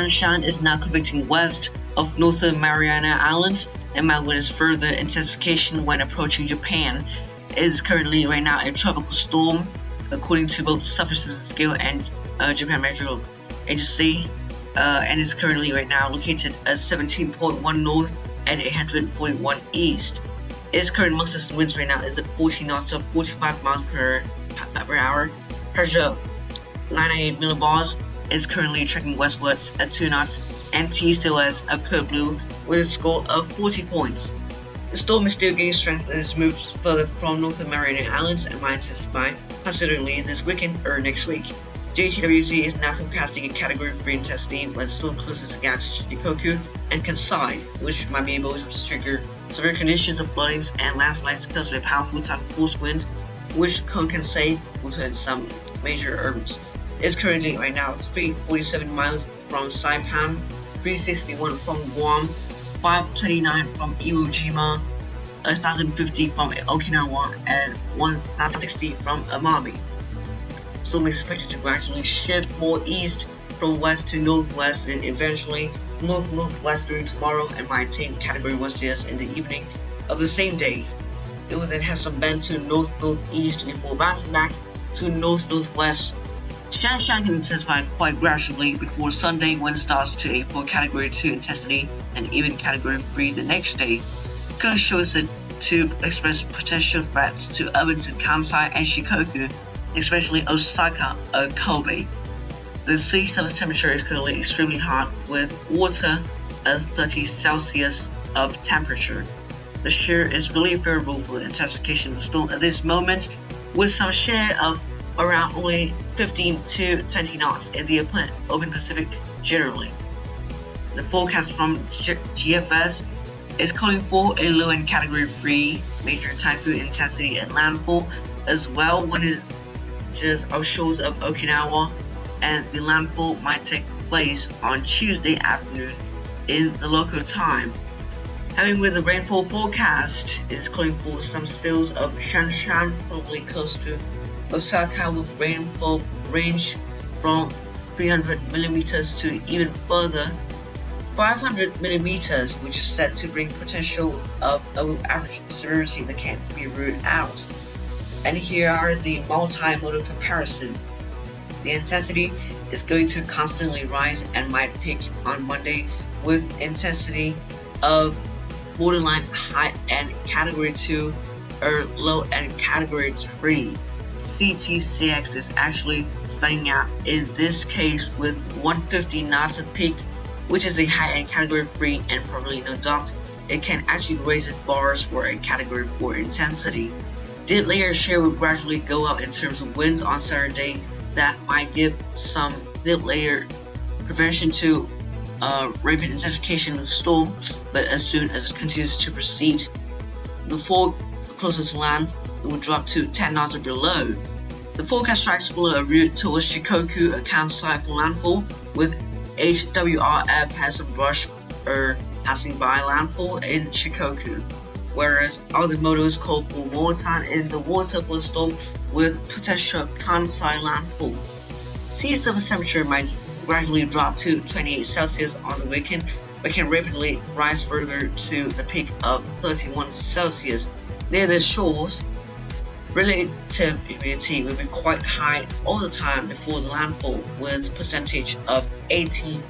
Shanshan is now convecting west of Northern Mariana Islands and might witness further intensification when approaching Japan. It is currently right now a tropical storm, according to both surface scale and Japan Meteorological Agency, and is currently right now located at 17.1 north and 841 east. Its current maximum winds right now is at 14 knots to 45 miles per hour. Pressure 98 millibars is currently tracking westwards at 2 knots, and T still has a pure blue with a score of 40 points. The storm is still gaining strength as it moves further from Northern Mariana Islands and might intensify considerably this weekend or next week. JTWC is now forecasting a Category 3 intensity when the storm closes the gap to Shikoku and Kansai, which might be able to trigger severe conditions of floodings and landslides because of a powerful type of force winds, which can say will hit some major urbs. It's currently right now 347 miles from Saipan, 361 from Guam, 529 from Iwo Jima, 1050 from Okinawa, and 1060 from Amami. Storm is expected to gradually shift more east from west to northwest and eventually north-northwest during tomorrow and might attain Category 1 status in the evening of the same day. It will then have some bend to north-northeast before bouncing back to north-northwest. Shanshan can intensify quite gradually before Sunday when it starts to aim for Category 2 intensity and even Category 3 the next day. Coast shows it to express potential threats to urbans in Kansai and Shikoku, especially Osaka or Kobe. The sea surface temperature is currently extremely hot with water at 30 Celsius of temperature. The shear is really favorable for the intensification of the storm at this moment, with some share of around only 15 to 20 knots in the open Pacific generally. The forecast from GFS is calling for a low in Category 3 Major Typhoon intensity at landfall, as well when it is offshore of Okinawa, and the landfall might take place on Tuesday afternoon in the local time. Having with the rainfall forecast, it is calling for some spills of Shanshan, probably close to Osaka, with rainfall range from 300 millimeters to even further 500 millimeters, which is said to bring potential of average severity that can't be ruled out. And here are the multimodal comparison. The intensity is going to constantly rise and might peak on Monday with intensity of borderline high and Category 2 or low and Category 3. CHST is actually starting out in this case with 150 knots at peak, which is a high end Category 3 and probably no doubt it can actually raise its bars for a Category 4 intensity. Dip layer share will gradually go up in terms of winds on Saturday. That might give some dip layer prevention to rapid intensification of the storm, but as soon as it continues to proceed, the fog closest to land will drop to 10 knots or below. The forecast strikes follow a route towards Shikoku or Kansai for landfall, with HWRF has some brush or passing by landfall in Shikoku, whereas other models call for more time in the water for the storm with potential Kansai landfall. Sea surface temperature might gradually drop to 28 Celsius on the weekend, but can rapidly rise further to the peak of 31 Celsius. Near the shores, relative humidity will be quite high all the time before the landfall, with a percentage of 80%.